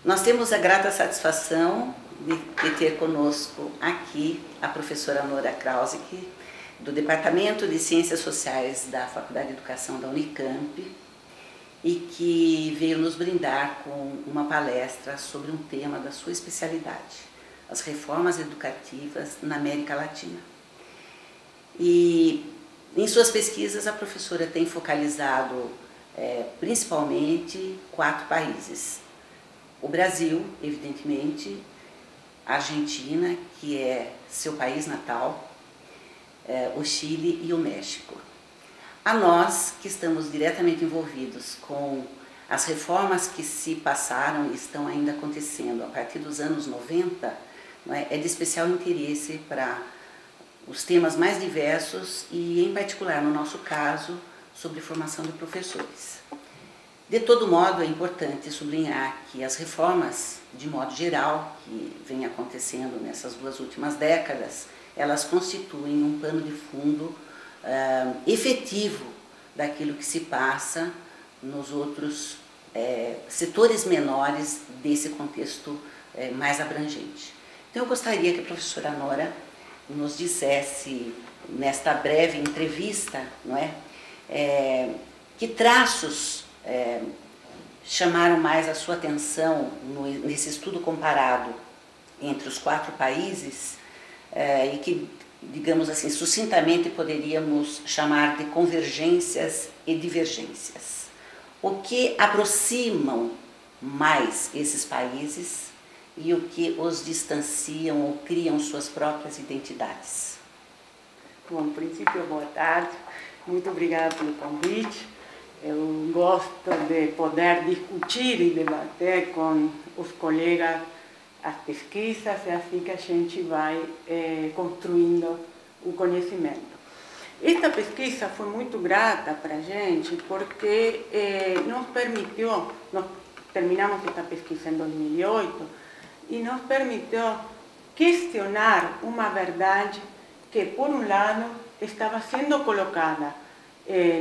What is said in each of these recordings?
Nós temos a grata satisfação de ter conosco aqui a professora Nora Krausick, do Departamento de Ciências Sociais da Faculdade de Educação da Unicamp, e que veio nos brindar com uma palestra sobre um tema da sua especialidade, as reformas educativas na América Latina. E em suas pesquisas a professora tem focalizado principalmente 4 países. O Brasil, evidentemente, a Argentina, que é seu país natal, o Chile e o México. A nós, que estamos diretamente envolvidos com as reformas que se passaram e estão ainda acontecendo a partir dos anos 90, é de especial interesse para os temas mais diversos e, em particular, no nosso caso, sobre formação de professores. De todo modo, é importante sublinhar que as reformas, de modo geral, que vem acontecendo nessas 2 últimas décadas, elas constituem um pano de fundo efetivo daquilo que se passa nos outros setores menores desse contexto mais abrangente. Então, eu gostaria que a professora Nora nos dissesse, nesta breve entrevista, que traços chamaram mais a sua atenção nesse estudo comparado entre os 4 países e que, digamos assim, sucintamente poderíamos chamar de convergências e divergências. O que aproximam mais esses países e o que os distanciam ou criam suas próprias identidades? Bom, no princípio, boa tarde. Muito obrigada pelo convite. Eu gosto de poder discutir e debater com os colegas as pesquisas, é assim que a gente vai construindo o conhecimento. Esta pesquisa foi muito grata para a gente porque nos permitiu, nós terminamos esta pesquisa em 2008 e nos permitiu questionar uma verdade que, por um lado, estava sendo colocada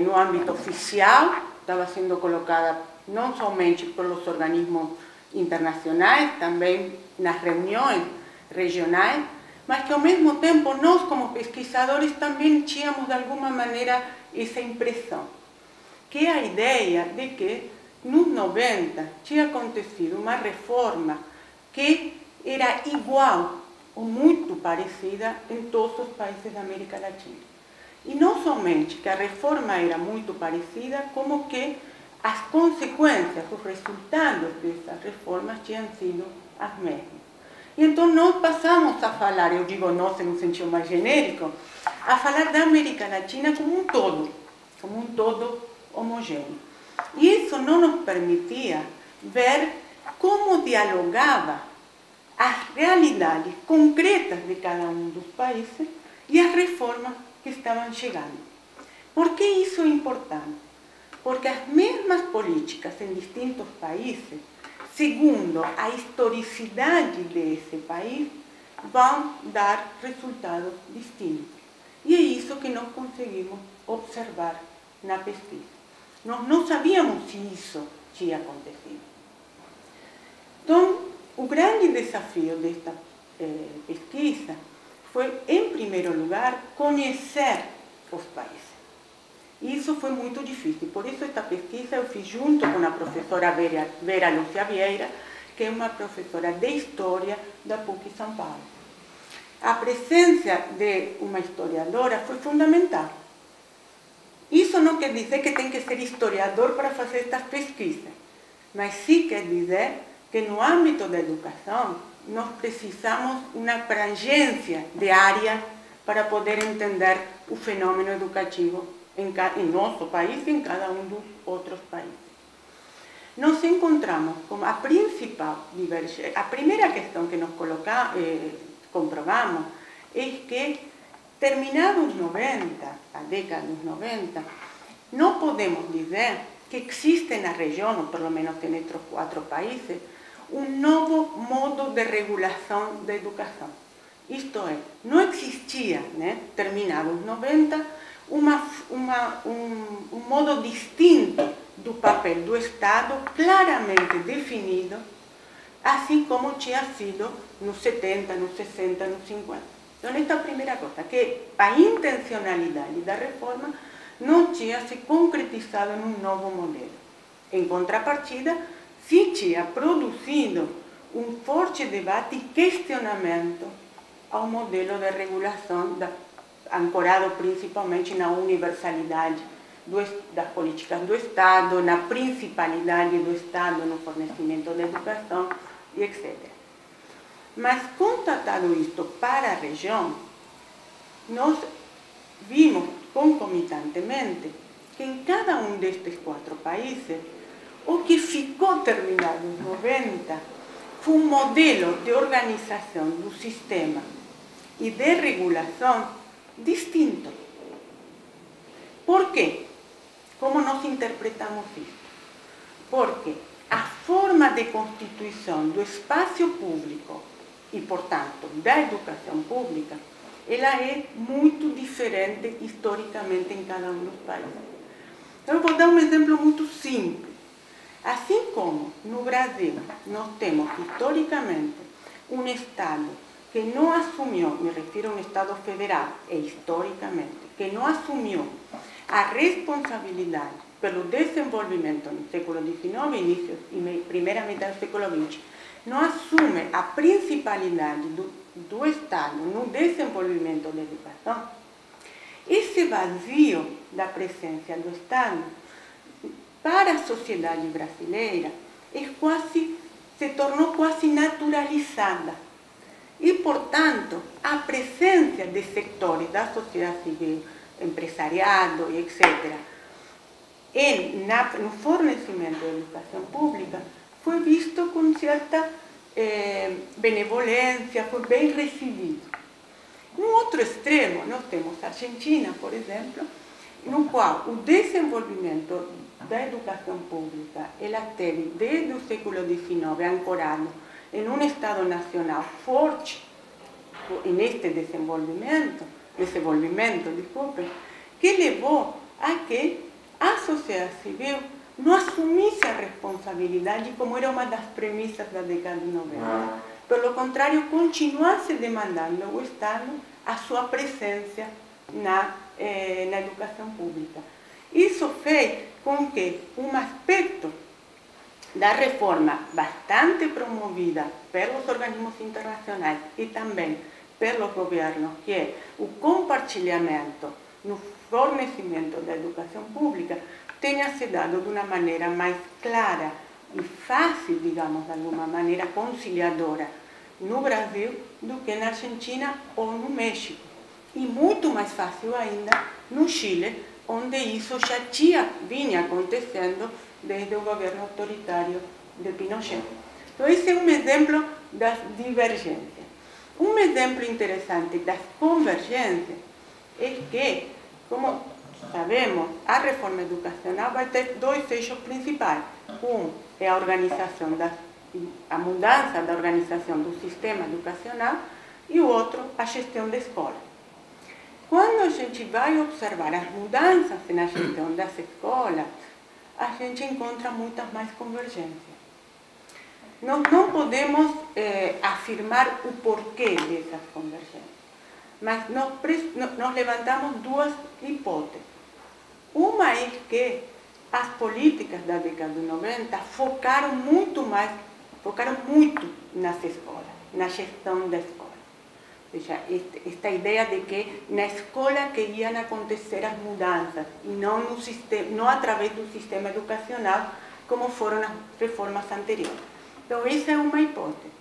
no âmbito oficial, estava sendo colocada não somente pelos organismos internacionais, também nas reuniões regionais, mas que ao mesmo tempo nós como pesquisadores também tínhamos de alguma maneira essa impressão, que é a ideia de que nos 90 tinha acontecido uma reforma que era igual ou muito parecida em todos os países da América Latina. E não somente que a reforma era muito parecida, como que as consequências, os resultados dessas reformas tinham sido as mesmas. E então nós passamos a falar, eu digo nós em um sentido mais genérico, a falar da América Latina como um todo homogêneo. E isso não nos permitia ver como dialogava as realidades concretas de cada um dos países e as reformas que estavam chegando. Por que isso é importante? Porque as mesmas políticas em distintos países, segundo a historicidade desse país, vão dar resultados distintos. E é isso que nós conseguimos observar na pesquisa. Nós não sabíamos se isso tinha acontecido. Então, o grande desafio desta pesquisa foi, em primeiro lugar, conhecer os países. E isso foi muito difícil. Por isso, esta pesquisa eu fiz junto com a professora Vera Lúcia Vieira, que é uma professora de História da PUC São Paulo. A presença de uma historiadora foi fundamental. Isso não quer dizer que tem que ser historiador para fazer estas pesquisas, mas sim quer dizer que no âmbito da educação nós precisamos uma abrangência de área para poder entender o fenômeno educativo em nosso país e em cada um dos outros países. Nós encontramos como a principal divergência, a primeira questão que nós comprovamos é que, terminados 90, a década dos 90, não podemos dizer que existe na região, ou pelo menos em estes 4 países, um novo modo de regulação da educação. Isto é, não existia, terminados 90, um modo distinto do papel do Estado, claramente definido, assim como tinha sido nos 70, nos 60, nos 50. Então, esta é a primeira coisa, que a intencionalidade da reforma não tinha se concretizado num novo modelo. Em contrapartida, se tinha produzido um forte debate e questionamento ao modelo de regulação ancorado principalmente na universalidade das políticas do Estado, na principalidade do Estado no fornecimento de educação e etc. Mas, constatado isto para a região, nós vimos concomitantemente que em cada um destes 4 países, o que ficou terminado nos 90 foi um modelo de organização do sistema e de regulação distinto. Por quê? Como nós interpretamos isso? Porque a forma de constituição do espaço público e, portanto, da educação pública, ela é muito diferente historicamente em cada um dos países. Então, eu vou dar um exemplo muito simples. Assim como no Brasil nós temos historicamente um Estado que não assumiu, me refiro a um Estado federal, historicamente, que não assumiu a responsabilidade pelo desenvolvimento no século XIX, início e primeira metade do século XX, não assume a principalidade do Estado no desenvolvimento da educação, esse vazio da presença do Estado para a sociedade brasileira se tornou quase naturalizada. E, portanto, a presença de setores da sociedade civil, empresariado e etc., no fornecimento da educação pública, foi visto com certa benevolência, foi bem recebido. No outro extremo, nós temos a Argentina, por exemplo, no qual o desenvolvimento da educação pública ela teve, desde o século XIX, ancorado em um Estado nacional forte, neste desenvolvimento, que levou a que a sociedade civil não assumisse a responsabilidade como era uma das premissas da década de 90. Pelo contrário, continuasse demandando ao Estado a sua presença na educação pública. Isso fez com que um aspecto da reforma bastante promovida pelos organismos internacionais e também pelos governos, que é o compartilhamento no fornecimento da educação pública, tenha se dado de uma maneira mais clara e fácil, digamos, de alguma maneira conciliadora no Brasil do que na Argentina ou no México. E muito mais fácil ainda no Chile, onde isso já vinha acontecendo desde o governo autoritário de Pinochet. Então, esse é um exemplo das divergências. Um exemplo interessante das convergências é que, como sabemos, a reforma educacional vai ter 2 eixos principais. Um é a a mudança da organização do sistema educacional e o outro, a gestão da escola. Quando a gente vai observar as mudanças na gestão das escolas, a gente encontra muitas mais convergências. Nós não podemos afirmar o porquê dessas convergências, mas nós levantamos 2 hipóteses. Uma é que as políticas da década de 90 focaram muito nas escolas, na gestão da escola. Ou seja, esta ideia de que na escola que iam acontecer as mudanças e não através do sistema educacional, como foram as reformas anteriores. Então, essa é uma hipótese.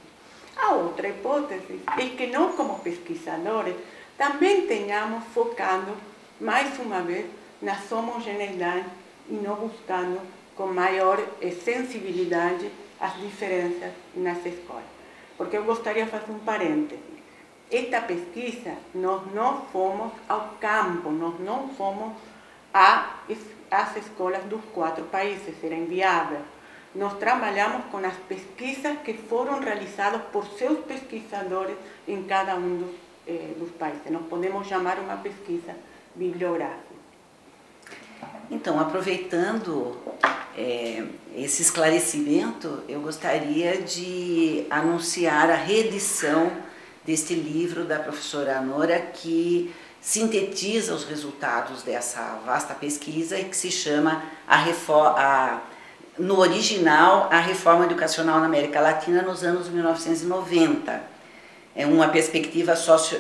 A outra hipótese é que nós, como pesquisadores, também tenhamos focado, mais uma vez, na homogeneidade e não buscando com maior sensibilidade as diferenças nas escolas. Porque eu gostaria de fazer um parêntese. Esta pesquisa, nós não fomos ao campo, nós não fomos às escolas dos 4 países, era inviável. Nós trabalhamos com as pesquisas que foram realizadas por seus pesquisadores em cada um dos países. Nós podemos chamar uma pesquisa bibliográfica. Então, aproveitando esse esclarecimento, eu gostaria de anunciar a reedição deste livro da professora Nora, que sintetiza os resultados dessa vasta pesquisa e que se chama no original, A Reforma Educacional na América Latina nos anos 1990. É uma perspectiva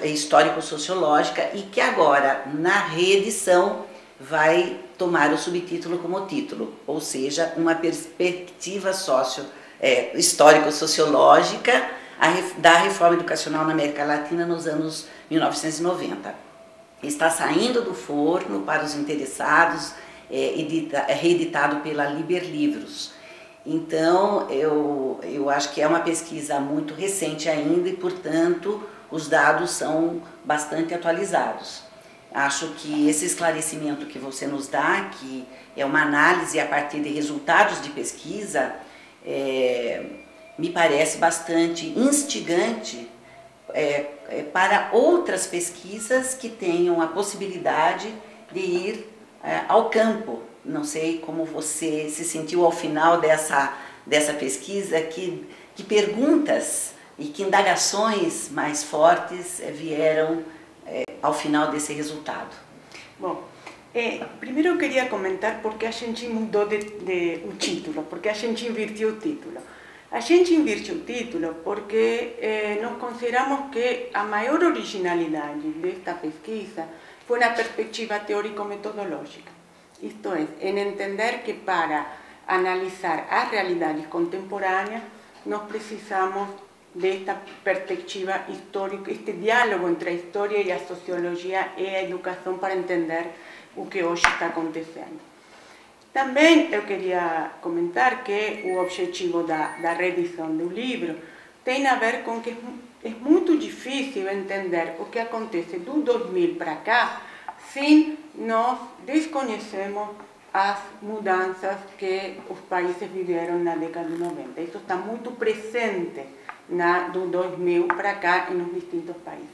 histórico-sociológica e que agora, na reedição, vai tomar o subtítulo como título, ou seja, uma perspectiva histórico-sociológica da reforma educacional na América Latina nos anos 1990. Está saindo do forno para os interessados, reeditado pela Liber Livros. Então, eu acho que é uma pesquisa muito recente ainda e, portanto, os dados são bastante atualizados. Acho que esse esclarecimento que você nos dá, que é uma análise a partir de resultados de pesquisa, me parece bastante instigante para outras pesquisas que tenham a possibilidade de ir ao campo. Não sei como você se sentiu ao final dessa pesquisa, que perguntas e que indagações mais fortes vieram ao final desse resultado. Bom, primeiro eu queria comentar porque a gente mudou o título, porque a gente invertiu o título. A gente invertiu o título porque nós consideramos que a maior originalidade desta pesquisa foi na perspectiva teórico-metodológica. Isto é, em entender que para analisar as realidades contemporâneas, nós precisamos desta perspectiva histórica, este diálogo entre a história e a sociologia e a educação para entender o que hoje está acontecendo. Também eu queria comentar que o objetivo da reedição do livro tem a ver com que é muito difícil entender o que acontece do 2000 para cá se nós desconhecemos as mudanças que os países viveram na década de 90. Isso está muito presente do 2000 para cá nos distintos países.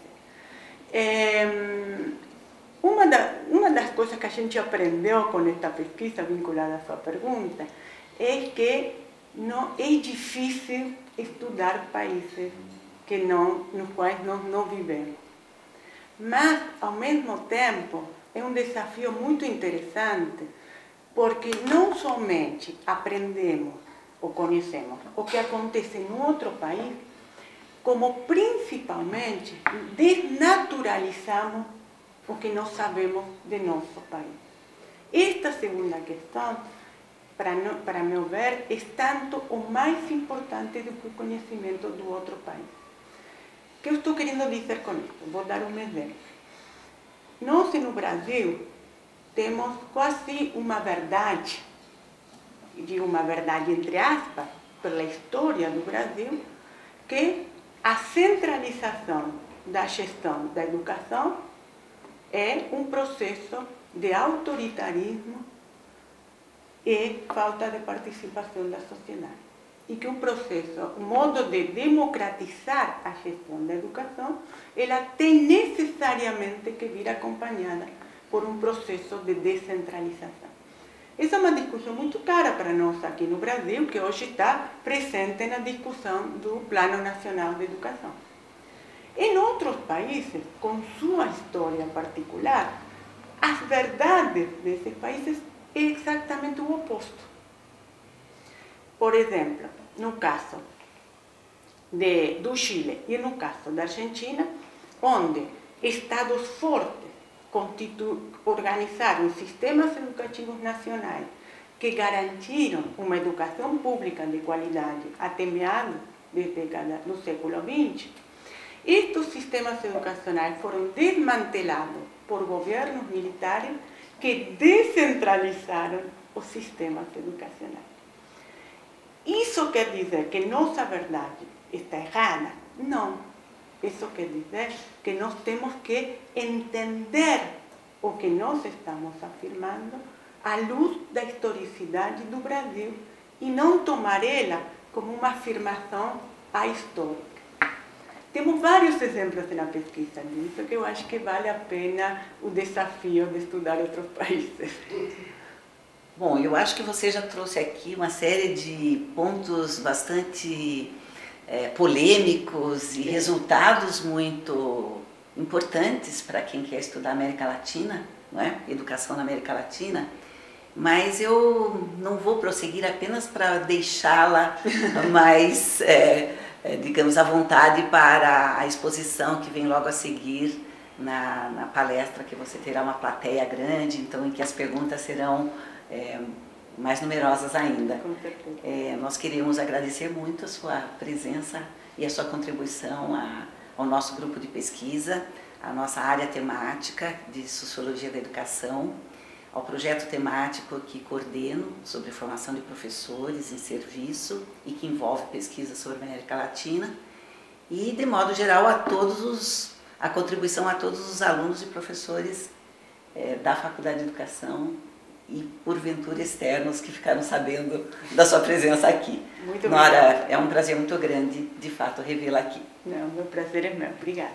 Uma das coisas que a gente aprendeu com esta pesquisa vinculada à sua pergunta é que é difícil estudar países nos quais nós não vivemos. Mas, ao mesmo tempo, é um desafio muito interessante, porque não somente aprendemos ou conhecemos o que acontece em outro país, como principalmente desnaturalizamos o que nós sabemos de nosso país. Esta segunda questão, para meu ver, é tanto ou mais importante do que o conhecimento do outro país. O que eu estou querendo dizer com isso? Vou dar um exemplo. Nós, no Brasil, temos quase uma verdade, digo uma verdade entre aspas, pela história do Brasil, que a centralização da gestão da educação é um processo de autoritarismo e falta de participação da sociedade. E que um modo de democratizar a gestão da educação, ela tem necessariamente que vir acompanhada por um processo de descentralização. Essa é uma discussão muito cara para nós aqui no Brasil, que hoje está presente na discussão do Plano Nacional de Educação. Em outros países, com sua história particular, as verdades desses países é exatamente o oposto. Por exemplo, no caso do Chile e no caso da Argentina, onde estados fortes organizaram sistemas educativos nacionais que garantiram uma educação pública de qualidade até meados do século XX, estes sistemas educacionais foram desmantelados por governos militares que descentralizaram os sistemas educacionais. Isso quer dizer que nossa verdade está errada? Não. Isso quer dizer que nós temos que entender o que nós estamos afirmando à luz da historicidade do Brasil e não tomar ela como uma afirmação ahistórica. Temos vários exemplos na pesquisa disso, que eu acho que vale a pena o desafio de estudar outros países. Bom, eu acho que você já trouxe aqui uma série de pontos bastante polêmicos e resultados muito importantes para quem quer estudar América Latina, não é? Educação na América Latina, mas eu não vou prosseguir apenas para deixá-la mais, digamos, à vontade para a exposição que vem logo a seguir na palestra, que você terá uma plateia grande, então em que as perguntas serão mais numerosas ainda. Com certeza. Nós queremos agradecer muito a sua presença e a sua contribuição ao nosso grupo de pesquisa, à nossa área temática de Sociologia da Educação, ao projeto temático que coordeno sobre formação de professores em serviço e que envolve pesquisa sobre a América Latina e, de modo geral, a contribuição a todos os alunos e professores da Faculdade de Educação e, porventura, externos que ficaram sabendo da sua presença aqui. Muito Nora, obrigada. é um prazer muito grande, de fato, revê-la aqui. Não, meu prazer é meu. Obrigada.